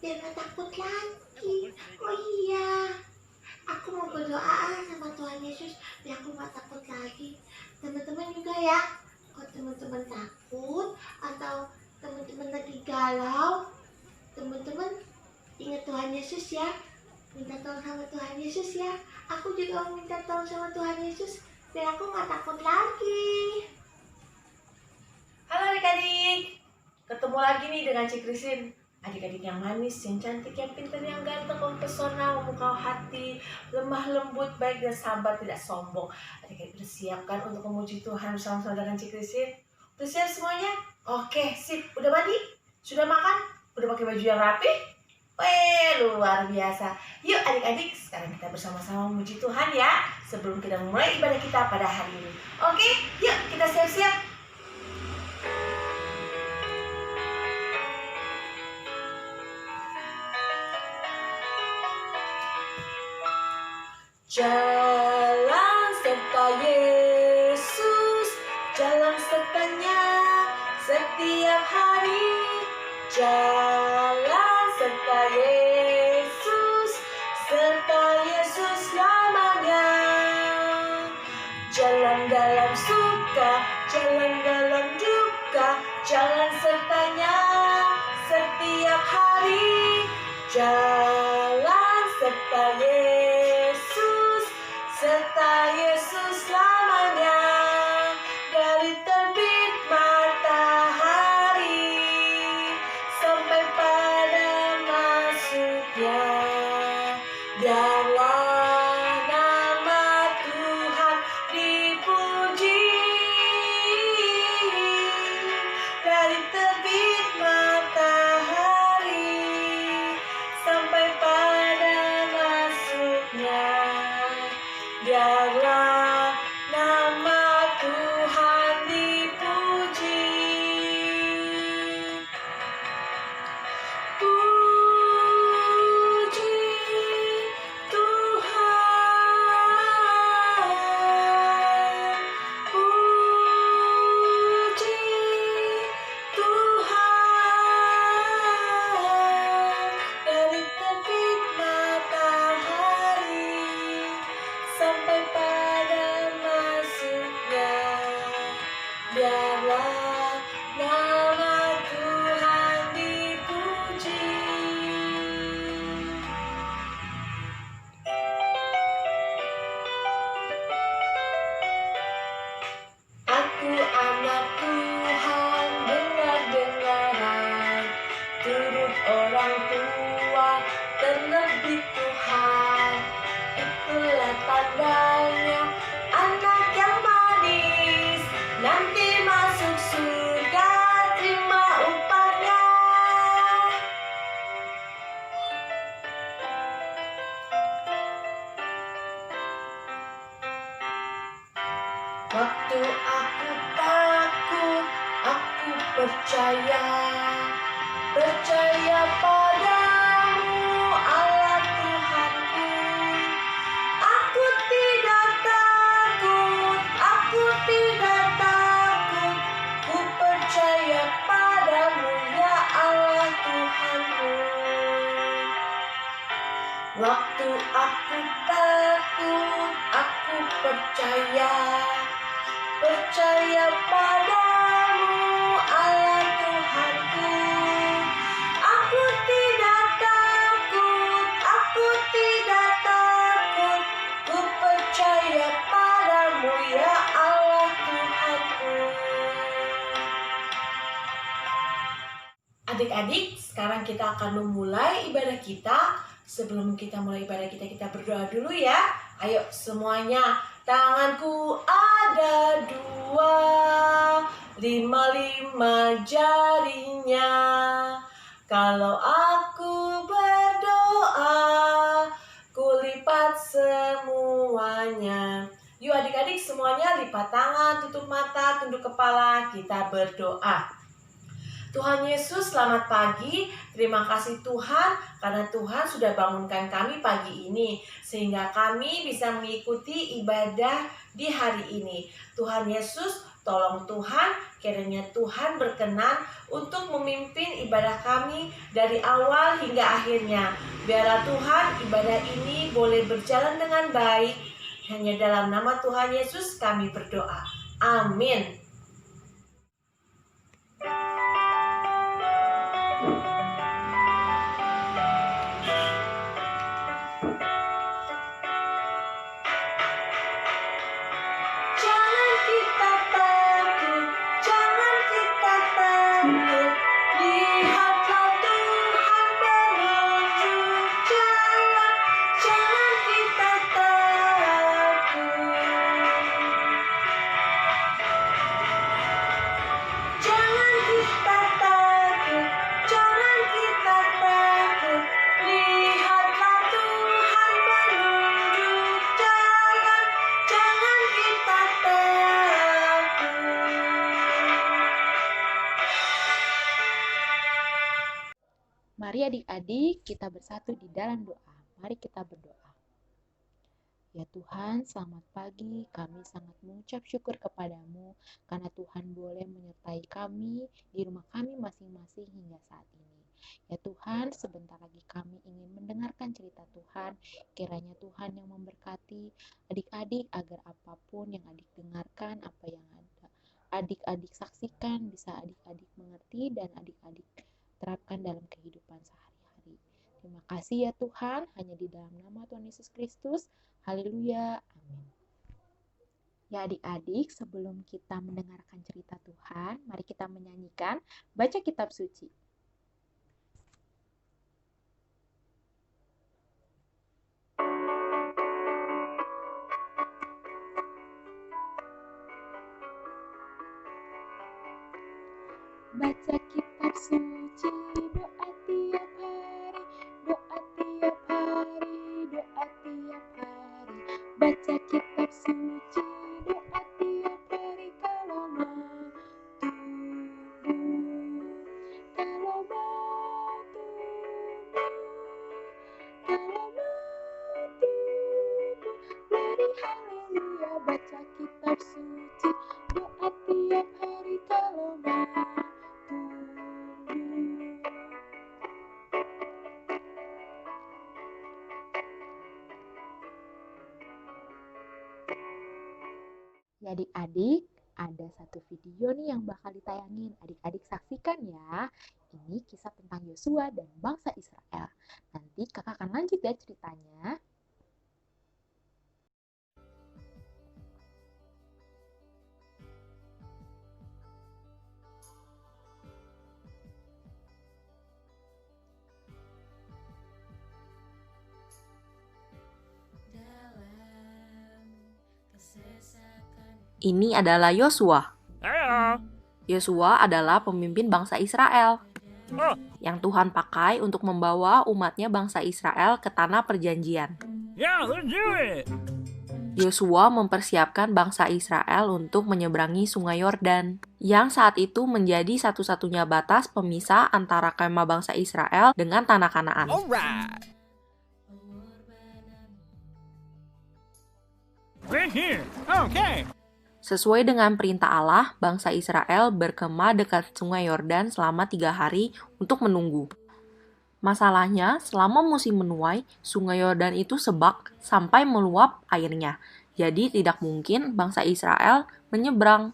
biar gak takut lagi. Oh iya, aku mau berdoa sama Tuhan Yesus biar aku gak takut lagi. Teman-teman juga ya, kalau teman-teman takut atau teman-teman lagi galau, teman-teman ingat Tuhan Yesus ya. Minta tolong sama Tuhan Yesus ya. Aku juga mau minta tolong sama Tuhan Yesus biar aku gak takut lagi. Halo adik-adik, ketemu lagi nih dengan Cik Christine. Adik-adik yang manis, yang cantik, yang pintar, yang ganteng, mempesona, memukau hati, lemah lembut, baik dan sabar, tidak sombong. Adik-adik udah siap kan untuk memuji Tuhan bersama-sama dengan Cik Christine? Udah siap semuanya? Oke, sip. Udah mandi? Sudah makan? Udah pakai baju yang rapi? Weh, luar biasa. Yuk adik-adik, sekarang kita bersama-sama memuji Tuhan ya, sebelum kita memulai ibadah kita pada hari ini. Oke, yuk kita siap-siap. Jalan serta Yesus, jalan sertanya setiap hari. Jalan serta Yesus, serta Yesus lamanya. Jalan dalam suka, jalan dalam duka, jalan sertanya setiap hari. Jalan serta Yesus, serta Yesus lamanya. Dari terbit matahari sampai pada masuknya, biarlah nama Tuhan dipuji. Dari terbit matahari sampai pada masuknya, biarlah nama Tuhan dipuji. Puji Tuhan, puji Tuhan. Dari terbit matahari sampai pada masuknya, biarlah nama Tuhan dipuji. Aku anak Tuhan, dengar-dengaran, turut orang tua, terlebih Tuhan. Itulah tandanya anak yang manis, nanti masuk surga, terima upahnya. Waktu aku takut, aku percaya padamu, Allah Tuhanku. Aku tidak takut, ku percaya padamu ya Allah Tuhanku. Waktu aku takut, aku percaya padamu Allah Tuhanku. Aku tidak takut, ku percaya padamu ya Allah Tuhanku. Adik-adik, sekarang kita akan memulai ibadah kita. Sebelum kita mulai ibadah kita, kita berdoa dulu ya. Ayo semuanya, tanganku ada 2, 5 jarinya. Kalau aku berdoa, ku lipat semuanya. Yuk adik-adik semuanya lipat tangan, tutup mata, tunduk kepala, kita berdoa. Tuhan Yesus, selamat pagi. Terima kasih Tuhan, karena Tuhan sudah bangunkan kami pagi ini, sehingga kami bisa mengikuti ibadah di hari ini. Tuhan Yesus, Tolong Tuhan, kiranya Tuhan berkenan untuk memimpin ibadah kami dari awal hingga akhirnya. Biarlah Tuhan ibadah ini boleh berjalan dengan baik. Hanya dalam nama Tuhan Yesus kami berdoa. Amin. Jangan kita takut, jangan kita takut. Lihatlah Tuhan menunjuk jalan. Jangan kita takut. Jangan kita takut, jangan kita takut. Lihatlah Tuhan menunjuk jalan. Jangan kita takut. Mari adik-adik kita bersatu di dalam doa. Mari kita berdoa. Ya Tuhan, selamat pagi. Kami sangat mengucap syukur kepadamu karena Tuhan boleh menyertai kami di rumah kami masing-masing hingga saat ini. Ya Tuhan, sebentar lagi kami ingin mendengarkan cerita Tuhan. Kiranya Tuhan yang memberkati adik-adik agar apapun yang adik dengarkan, apa yang ada adik-adik saksikan, bisa adik-adik mengerti dan adik-adik terapkan dalam kehidupan sehari-hari. Terima kasih ya Tuhan, hanya di dalam nama Tuhan Yesus Kristus. Haleluya, amin. Ya adik-adik, sebelum kita mendengarkan cerita Tuhan, mari kita menyanyikan baca kitab suci. Baca kitab suci, doa tiap hari, doa tiap hari, doa tiap hari. Baca kitab suci, doa tiap hari kalau mau tumbuh, kalau mau tumbuh, kalau mau tumbuh. Mari haleluya, baca kitab suci, doa tiap hari kalau mau tumbuh. Ya adik-adik, ada satu video nih yang bakal ditayangin. Adik-adik saksikan ya. Ini kisah tentang Yosua dan bangsa Israel. Nanti kakak akan lanjut ya ceritanya. Ini adalah Yosua. Halo. Yosua adalah pemimpin bangsa Israel Oh, yang Tuhan pakai untuk membawa umatnya bangsa Israel ke tanah perjanjian. yeah, let's do it. Yosua mempersiapkan bangsa Israel untuk menyeberangi sungai Yordan, yang saat itu menjadi satu-satunya batas pemisah antara kemah bangsa Israel dengan tanah Kanaan. Alright. Right here. Okay. Sesuai dengan perintah Allah, bangsa Israel berkemah dekat sungai Yordan selama 3 hari untuk menunggu. Masalahnya, selama musim menuai, sungai Yordan itu sebak sampai meluap airnya. Jadi tidak mungkin bangsa Israel menyeberang.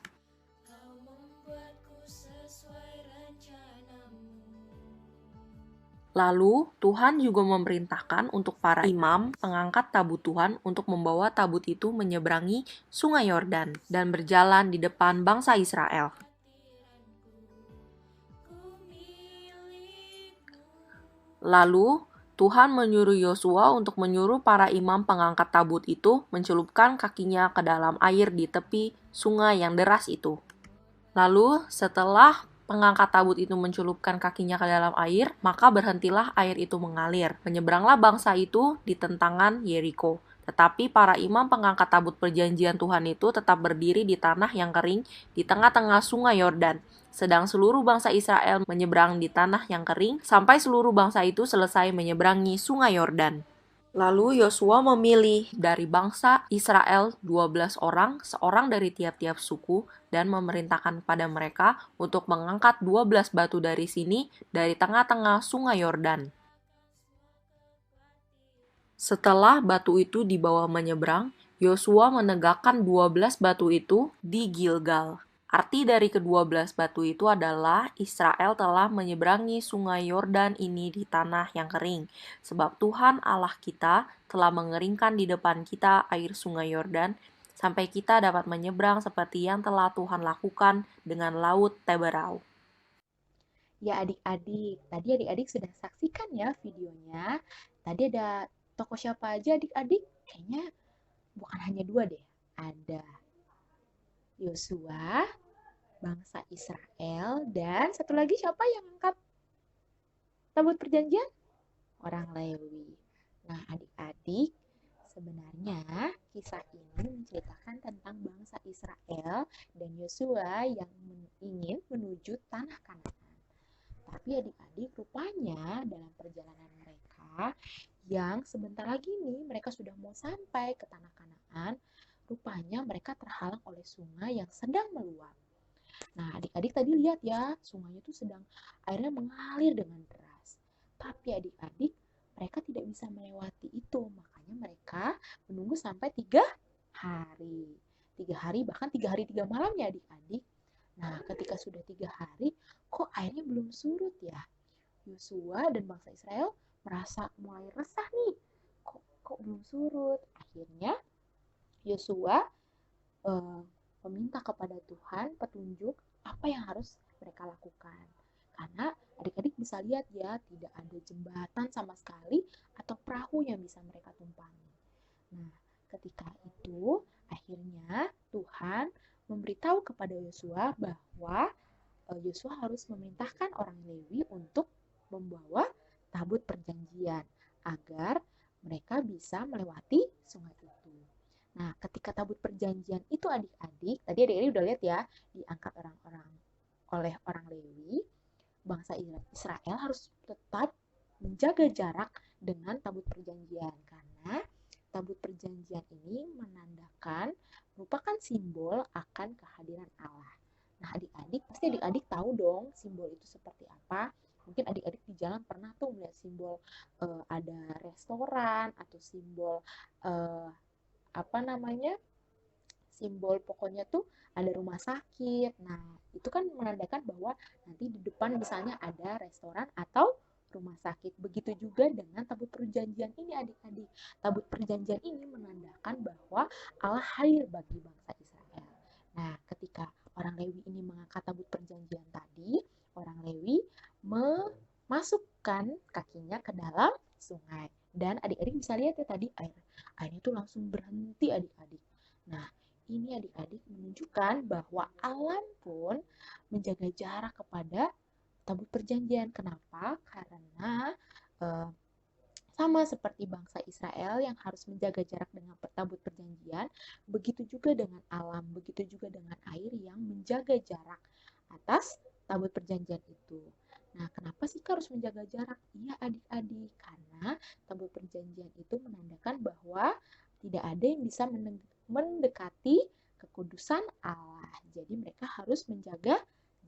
Lalu, Tuhan juga memerintahkan untuk para imam pengangkat tabut Tuhan untuk membawa tabut itu menyeberangi sungai Yordan dan berjalan di depan bangsa Israel. Lalu, Tuhan menyuruh Yosua untuk menyuruh para imam pengangkat tabut itu mencelupkan kakinya ke dalam air di tepi sungai yang deras itu. Lalu, setelah pengangkat tabut itu mencelupkan kakinya ke dalam air, maka berhentilah air itu mengalir. Menyeberanglah bangsa itu di tentangan Yeriko. Tetapi para imam pengangkat tabut perjanjian Tuhan itu tetap berdiri di tanah yang kering di tengah-tengah sungai Yordan. Sedang seluruh bangsa Israel menyeberang di tanah yang kering sampai seluruh bangsa itu selesai menyeberangi sungai Yordan. Lalu Yosua memilih dari bangsa Israel 12 orang, seorang dari tiap-tiap suku, dan memerintahkan pada mereka untuk mengangkat 12 batu dari sini, dari tengah-tengah sungai Yordan. Setelah batu itu dibawa menyeberang, Yosua menegakkan 12 batu itu di Gilgal. Arti dari ke-12 batu itu adalah Israel telah menyeberangi sungai Yordan ini di tanah yang kering. Sebab Tuhan Allah kita telah mengeringkan di depan kita air sungai Yordan, sampai kita dapat menyeberang seperti yang telah Tuhan lakukan dengan laut Teberau. Ya adik-adik, tadi adik-adik sudah saksikan ya videonya. Tadi ada tokoh siapa aja adik-adik? Kayaknya bukan hanya dua deh. Ada Yosua, bangsa Israel, dan satu lagi siapa yang angkat tabut perjanjian? Orang Lewi. Nah adik-adik, sebenarnya kisah ini menceritakan tentang bangsa Israel dan Yosua yang ingin menuju tanah Kanaan. Tapi adik-adik rupanya dalam perjalanan mereka yang sebentar lagi nih mereka sudah mau sampai ke tanah Kanaan, rupanya mereka terhalang oleh sungai yang sedang meluap. Nah adik-adik tadi lihat ya, sungainya itu sedang airnya mengalir dengan deras. Tapi adik-adik mereka tidak bisa melewati itu, makanya mereka menunggu sampai 3 hari. 3 hari, bahkan 3 hari 3 malam ya adik-adik. Nah ketika sudah 3 hari, kok airnya belum surut ya? Yosua dan bangsa Israel merasa mulai resah nih. Kok belum surut? Akhirnya Yosua meminta kepada Tuhan petunjuk apa yang harus mereka lakukan. Karena adik-adik bisa lihat ya, tidak ada jembatan sama sekali atau perahu yang bisa mereka tumpangi. Nah, ketika itu akhirnya Tuhan memberitahu kepada Yosua bahwa Yosua harus memerintahkan orang Lewi untuk membawa tabut perjanjian agar mereka bisa melewati sungai itu. Nah, ketika tabut perjanjian itu adik-adik, tadi adik-adik udah lihat ya, diangkat oleh orang Lewi, bangsa Israel harus tetap menjaga jarak dengan tabut perjanjian karena tabut perjanjian ini menandakan merupakan simbol akan kehadiran Allah. Nah, adik-adik pasti adik-adik tahu dong simbol itu seperti apa. Mungkin adik-adik di jalan pernah tuh melihat simbol ada restoran atau simbol simbol pokoknya tuh ada rumah sakit. Nah, itu kan menandakan bahwa nanti di depan misalnya ada restoran atau rumah sakit. Begitu juga dengan tabut perjanjian ini adik-adik. Tabut perjanjian ini menandakan bahwa Allah hadir bagi bangsa Israel. Nah, ketika orang Lewi ini mengangkat tabut perjanjian tadi, orang Lewi memasukkan kakinya ke dalam sungai. Dan adik-adik bisa lihat ya tadi airnya itu langsung berhenti adik-adik. Nah, ini adik-adik menunjukkan bahwa alam pun menjaga jarak kepada tabut perjanjian. Kenapa? Karena sama seperti bangsa Israel yang harus menjaga jarak dengan tabut perjanjian, begitu juga dengan alam, begitu juga dengan air yang menjaga jarak atas tabut perjanjian itu. Nah, kenapa sih harus menjaga jarak? Iya adik-adik, karena tabut perjanjian itu menandakan bahwa tidak ada yang bisa mendekati kekudusan Allah. Jadi mereka harus menjaga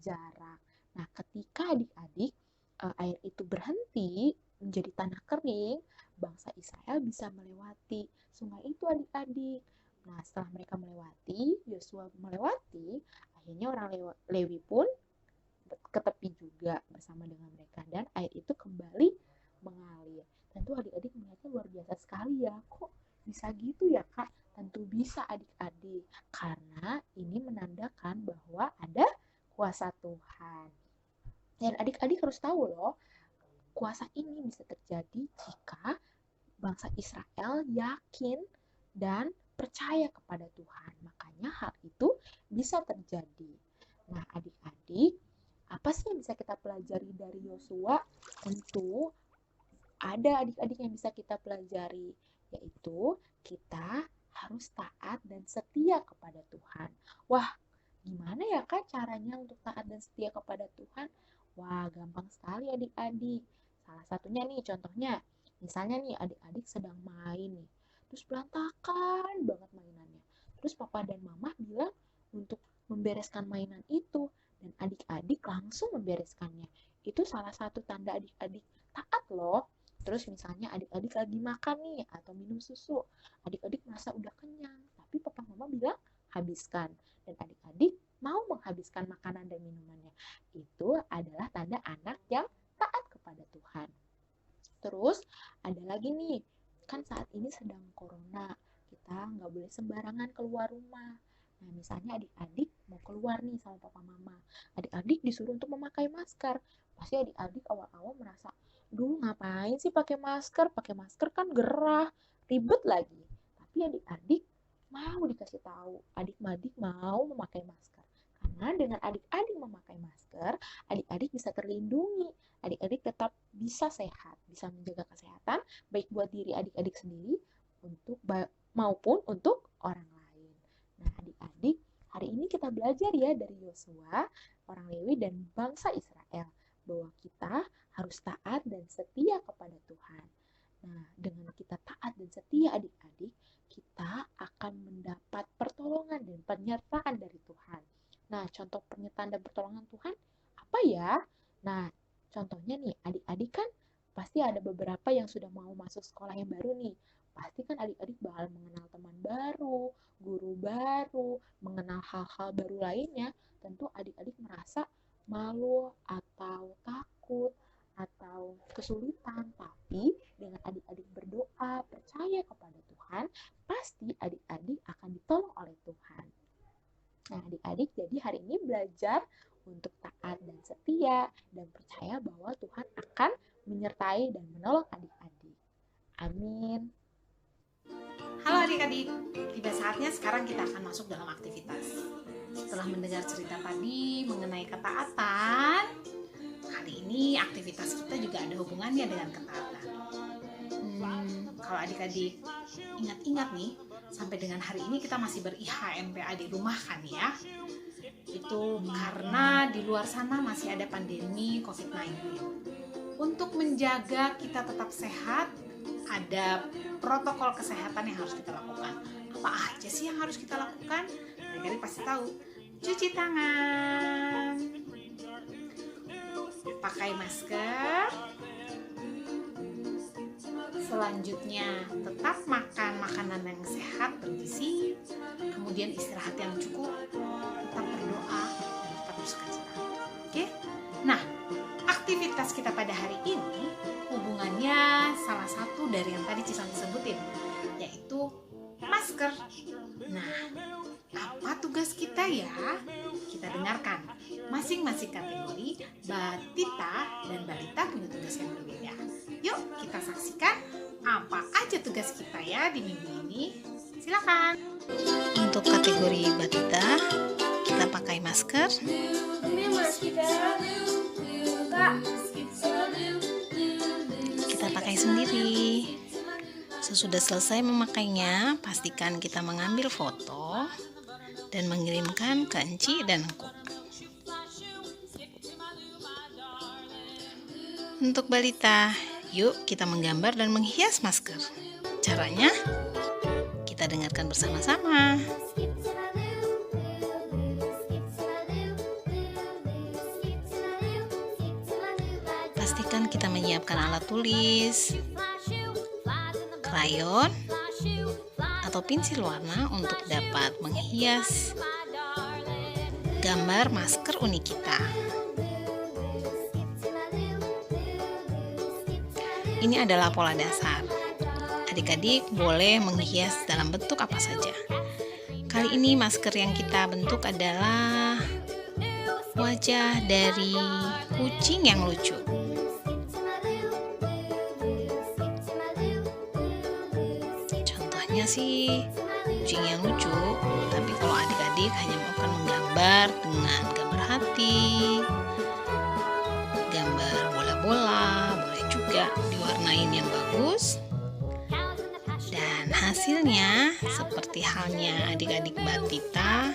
jarak. Nah, ketika adik-adik air itu berhenti menjadi tanah kering, bangsa Israel bisa melewati sungai itu adik-adik. Nah, setelah mereka melewati, Yosua melewati, akhirnya orang Lewi pun ke tepi juga bersama dengan mereka dan air itu kembali mengalir. Tentu adik-adik melihatnya luar biasa sekali ya. Kok bisa gitu ya Kak? Tentu bisa adik-adik, karena ini menandakan bahwa ada kuasa Tuhan. Dan adik-adik harus tahu loh, kuasa ini bisa terjadi jika bangsa Israel yakin dan percaya kepada Tuhan. Makanya hal itu bisa terjadi. Nah, adik-adik, apa sih yang bisa kita pelajari dari Yosua? Tentu ada adik-adik yang bisa kita pelajari, yaitu kita harus taat dan setia kepada Tuhan. Wah, gimana ya Kak caranya untuk taat dan setia kepada Tuhan? Wah, gampang sekali adik-adik. Salah satunya nih contohnya, Misalnya nih adik-adik sedang main nih, terus berantakan banget mainannya. Terus papa dan mama bilang untuk membereskan mainan itu, dan adik-adik langsung membereskannya. Itu salah satu tanda adik-adik taat loh. Terus misalnya adik-adik lagi makan nih atau minum susu, adik-adik merasa udah kenyang, tapi papa mama bilang habiskan, dan adik-adik mau menghabiskan makanan dan minumannya. Itu adalah tanda anak yang taat kepada Tuhan. Terus ada lagi nih, kan saat ini sedang corona, kita nggak boleh sembarangan keluar rumah. Nah, misalnya adik-adik mau keluar nih sama papa mama, adik-adik disuruh untuk memakai masker. Pasti adik-adik awal-awal merasa, duh ngapain sih pakai masker kan gerah, ribet lagi. Tapi adik-adik mau dikasih tahu, adik-adik mau memakai masker. Karena dengan adik-adik memakai masker, adik-adik bisa terlindungi, adik-adik tetap bisa sehat, bisa menjaga kesehatan, baik buat diri adik-adik sendiri maupun untuk orang lain. Nah, adik-adik, hari ini kita belajar ya dari Yosua, orang Lewi dan bangsa Israel, bahwa kita harus taat dan setia kepada Tuhan. Nah, dengan kita taat dan setia adik-adik, kita akan mendapat pertolongan dan penyertaan dari Tuhan. Nah, contoh penyertaan dan pertolongan Tuhan apa ya? Nah, contohnya nih, adik-adik kan pasti ada beberapa yang sudah mau masuk sekolah yang baru nih. Pasti kan adik-adik bakal mengenal teman baru, guru baru, mengenal hal-hal baru lainnya. Tentu adik-adik merasa malu atau takut atau kesulitan. Tapi dengan adik-adik berdoa, percaya kepada Tuhan, pasti adik-adik akan ditolong oleh Tuhan. Nah, adik-adik jadi hari ini belajar untuk taat dan setia dan percaya bahwa Tuhan akan menyertai dan menolong adik-adik. Amin. Halo adik-adik, tiba saatnya sekarang kita akan masuk dalam aktivitas. Setelah mendengar cerita tadi mengenai ketaatan, kali ini aktivitas kita juga ada hubungannya dengan ketaatan. Kalau adik-adik ingat-ingat nih, sampai dengan hari ini kita masih ber-IHMPA di rumah kan ya. Itu karena di luar sana masih ada pandemi COVID-19. Untuk menjaga kita tetap sehat, ada protokol kesehatan yang harus kita lakukan. Apa aja sih yang harus kita lakukan? Adik-adik pasti tahu. Cuci tangan, pakai masker, selanjutnya tetap makan makanan yang sehat, bergizi, kemudian istirahat yang cukup, tetap berdoa, dan tetap bersukacita. Oke? Nah, aktivitas kita pada hari ini hubungannya salah satu dari yang tadi Cisanti sebutin, yaitu masker. Nah, apa tugas kita ya? Kita dengarkan. Masing-masing kategori, Batita dan Balita punya tugas yang berbeda. Yuk kita saksikan apa aja tugas kita ya di minggu ini. Silakan. Untuk kategori Batita, kita pakai masker. Kita pakai sendiri. Sesudah selesai memakainya, pastikan kita mengambil foto dan mengirimkan ke Enci dan Engku. Untuk balita, yuk kita menggambar dan menghias masker. Caranya, kita dengarkan bersama-sama. Pastikan kita menyiapkan alat tulis, krayon, atau pensil warna untuk dapat menghias gambar masker unik kita. Ini adalah pola dasar. Adik-adik boleh menghias dalam bentuk apa saja. Kali ini masker yang kita bentuk adalah wajah dari kucing yang lucu. Contohnya sih kucing yang lucu, tapi kalau adik-adik hanya akan menggambar dengan gambar hati, gambar bola-bola, boleh juga diwarnain yang bagus. Dan hasilnya seperti halnya adik-adik Batita,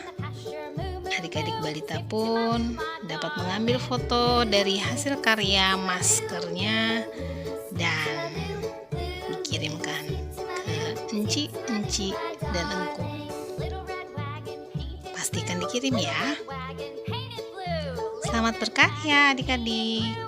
adik-adik balita pun dapat mengambil foto dari hasil karya maskernya dan enci, dan engkau. Pastikan dikirim ya. Selamat berkarya adik-adik.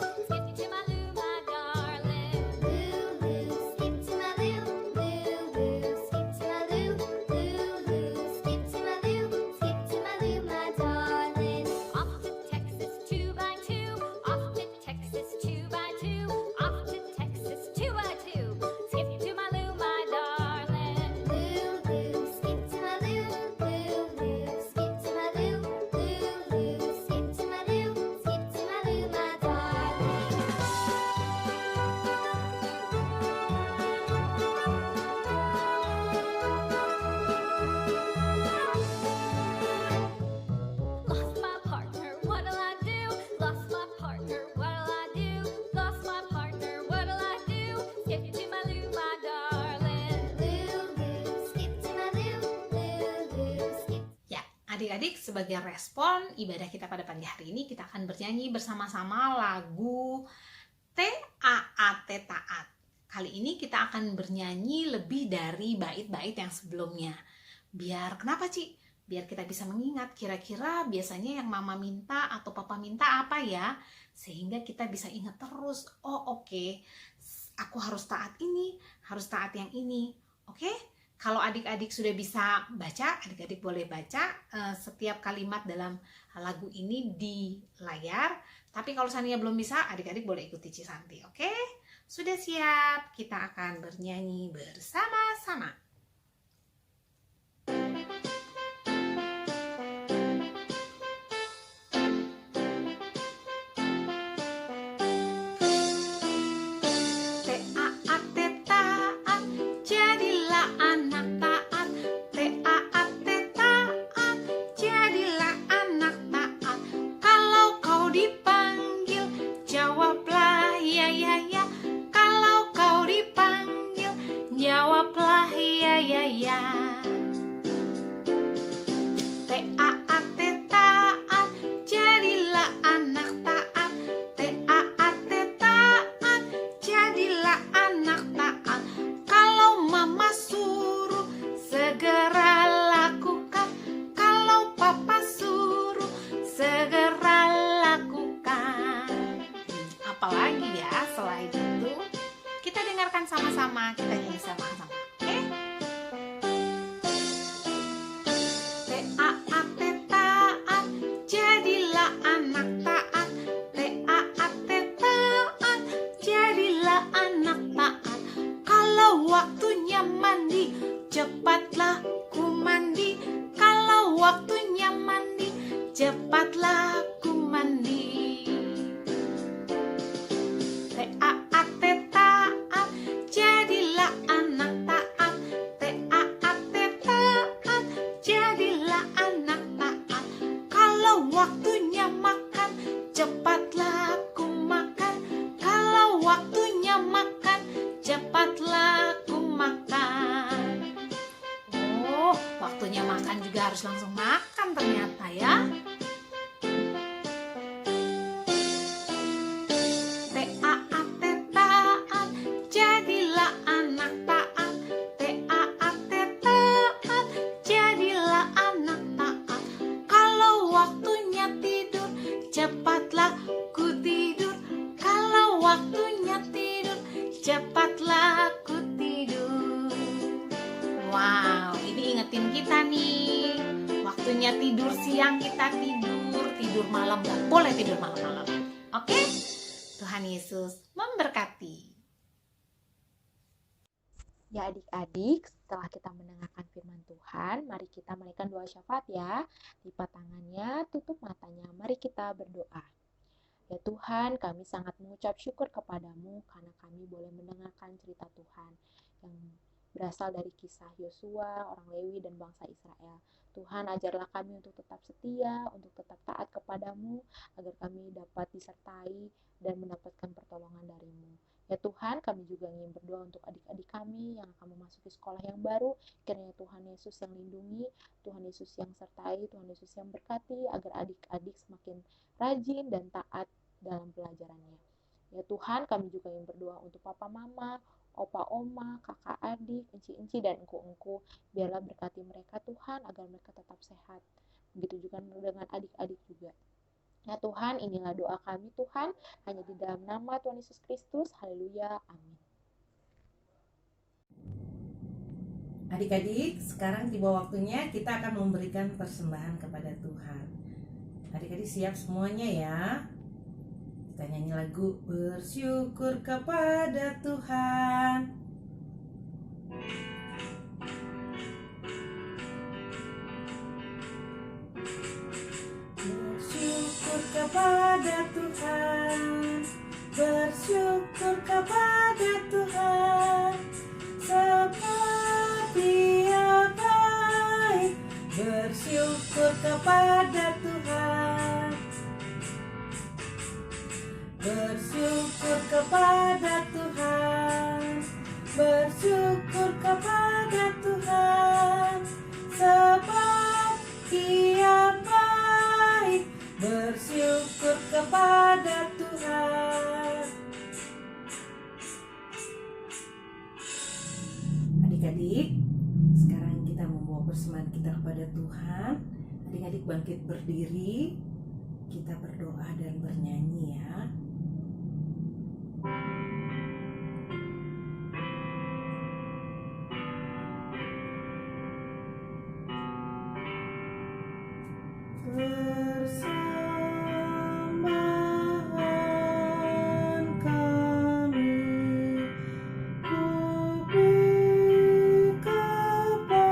Adik-adik, sebagai respon ibadah kita pada pagi hari ini, kita akan bernyanyi bersama-sama lagu T-A-A-T Taat. Kali ini kita akan bernyanyi lebih dari bait-bait yang sebelumnya. Kenapa, Ci? Biar kita bisa mengingat kira-kira biasanya yang mama minta atau papa minta apa ya? Sehingga kita bisa ingat terus, oke, aku harus taat ini, harus taat yang ini. Oke? Kalau adik-adik sudah bisa baca, adik-adik boleh baca setiap kalimat dalam lagu ini di layar. Tapi kalau seandainya belum bisa, adik-adik boleh ikuti Cisanti, oke? Sudah siap? Kita akan bernyanyi bersama-sama. Jawablah ya ya ya. Taat taat, jadilah anak taat. Taat taat, jadilah anak taat. Kalau mama suruh segera lakukan. Kalau papa suruh segera lakukan. Apalagi ya selain itu? Kita dengarkan sama-sama, kita nyanyi sama-sama, oke? Taat taat, jadilah anak taat. Taat taat, jadilah anak taat. Kalau waktunya mandi, cepatlah ku mandi. Kalau waktunya mandi, cepatlah ku mandi. Waktunya makan, cepatlah ku makan. Kalau waktunya makan, cepatlah ku makan. Oh, waktunya makan juga harus langsung makan ternyata ya. Taat taat, jadilah anak taat. Taat taat, jadilah anak taat. Kalau waktunya tidur, cepatlah ku tidur. Kalau waktunya tidur, cepatlah ku tidur. Wow, ini ingetin kita nih. Waktunya tidur siang kita tidur malam gak boleh tidur malam-malam. Oke? Tuhan Yesus memberkati. Ya adik-adik, setelah kita mendengarkan firman Tuhan, mari kita menaikkan doa syafaat ya. Lipat tangannya, tutup matanya, mari kita berdoa. Ya Tuhan, kami sangat mengucap syukur kepadamu karena kami boleh mendengarkan cerita Tuhan yang berasal dari kisah Yosua, orang Lewi, dan bangsa Israel. Tuhan, ajarlah kami untuk tetap setia, untuk tetap taat kepadamu, agar kami dapat disertai dan mendapatkan pertolongan darimu. Ya Tuhan, kami juga ingin berdoa untuk adik-adik kami yang akan memasuki sekolah yang baru. Kiranya Tuhan Yesus yang lindungi, Tuhan Yesus yang sertai, Tuhan Yesus yang berkati, agar adik-adik semakin rajin dan taat dalam pelajarannya. Ya Tuhan, kami juga ingin berdoa untuk papa mama, opa oma, kakak adik, enci-enci, dan engku-engku. Biarlah berkati mereka Tuhan agar mereka tetap sehat. Begitu juga dengan adik-adik juga. Ya Tuhan, inilah doa kami Tuhan, hanya di dalam nama Tuhan Yesus Kristus. Haleluya. Amin. Adik-adik, sekarang tiba waktunya kita akan memberikan persembahan kepada Tuhan. Adik-adik siap semuanya ya? Kita nyanyi lagu Bersyukur kepada Tuhan. Bersyukur kepada Tuhan, bersyukur kepada Tuhan, sebab Dia baik. Bersyukur kepada Tuhan, bersyukur kepada Tuhan, bersyukur kepada Tuhan, sebab Dia baik. Bersyukur kepada Tuhan. Adik-adik, sekarang kita membawa persembahan kita kepada Tuhan. Adik-adik bangkit berdiri, kita berdoa dan bernyanyi ya. Persembahan kami ku beri kepadamu,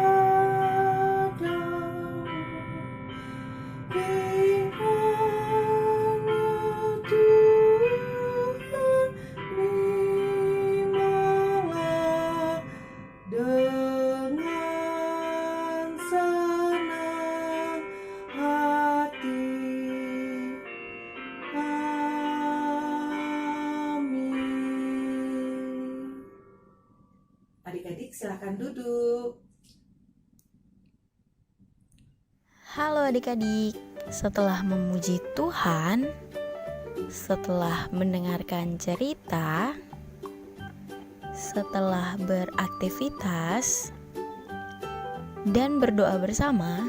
kiranya Tuhan terimalah dengan senang hati. Amin. Adik-adik silakan duduk. Halo adik-adik, setelah memuji Tuhan, setelah mendengarkan cerita, setelah beraktivitas, dan berdoa bersama,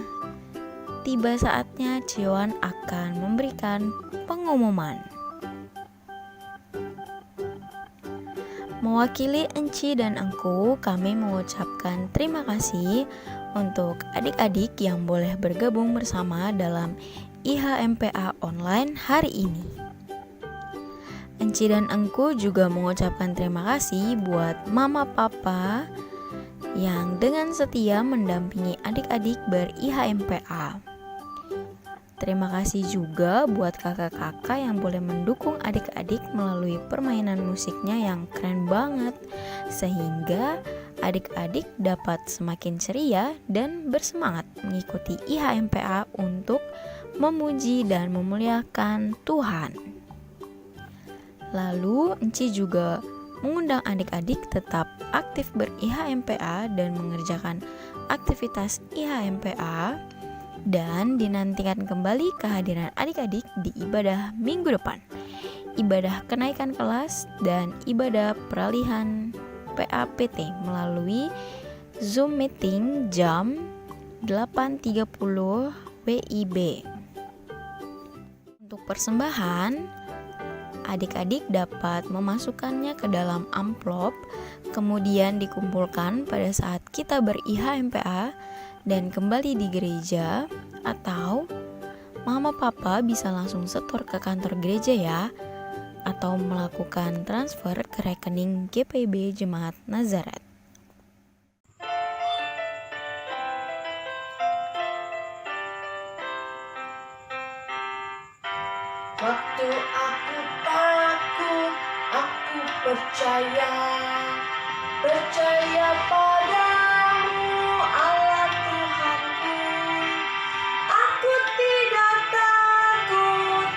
tiba saatnya Ciwan akan memberikan pengumuman. Mewakili Enci dan Engku, kami mengucapkan terima kasih untuk adik-adik yang boleh bergabung bersama dalam IHMPA online hari ini. Enci dan Engku juga mengucapkan terima kasih buat mama papa yang dengan setia mendampingi adik-adik ber-IHMPA. Terima kasih juga buat kakak-kakak yang boleh mendukung adik-adik melalui permainan musiknya yang keren banget, sehingga adik-adik dapat semakin ceria dan bersemangat mengikuti IHMPA untuk memuji dan memuliakan Tuhan. Lalu Enci juga mengundang adik-adik tetap aktif ber-IHMPA dan mengerjakan aktivitas IHMPA, dan dinantikan kembali kehadiran adik-adik di ibadah minggu depan, ibadah kenaikan kelas, dan ibadah peralihan PAPT melalui Zoom meeting jam 8.30 WIB. Untuk persembahan, adik-adik dapat memasukkannya ke dalam amplop, kemudian dikumpulkan pada saat kita ber-IHMPA dan kembali di gereja, atau mama papa bisa langsung setor ke kantor gereja ya, atau melakukan transfer ke rekening GPIB Jemaat Nazaret. Waktu aku takut, aku percaya padamu, Allah Tuhanku. Aku tidak takut,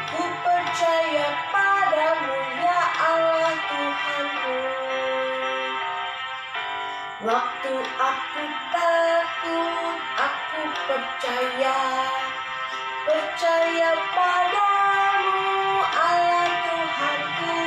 ku percaya padamu ya Allah Tuhanku. Waktu aku takut, aku percaya padamu Allah Tuhanku.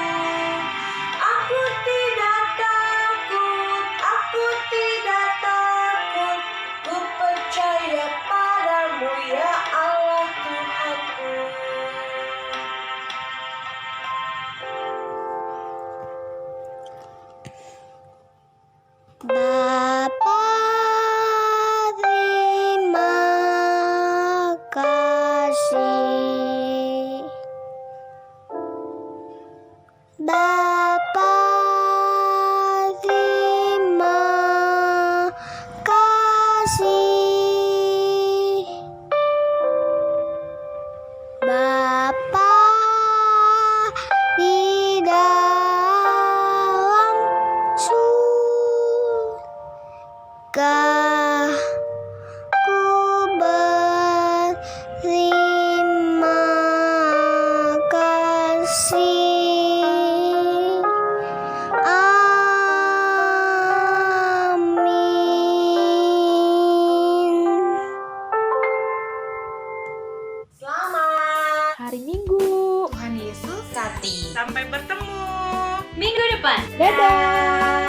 Bapa di dalam surga, ku berterima kasih. Amin. Selamat Hari Minggu. Tuhan Yesus Kati. sampai bertemu. Minggu depan. Dadah.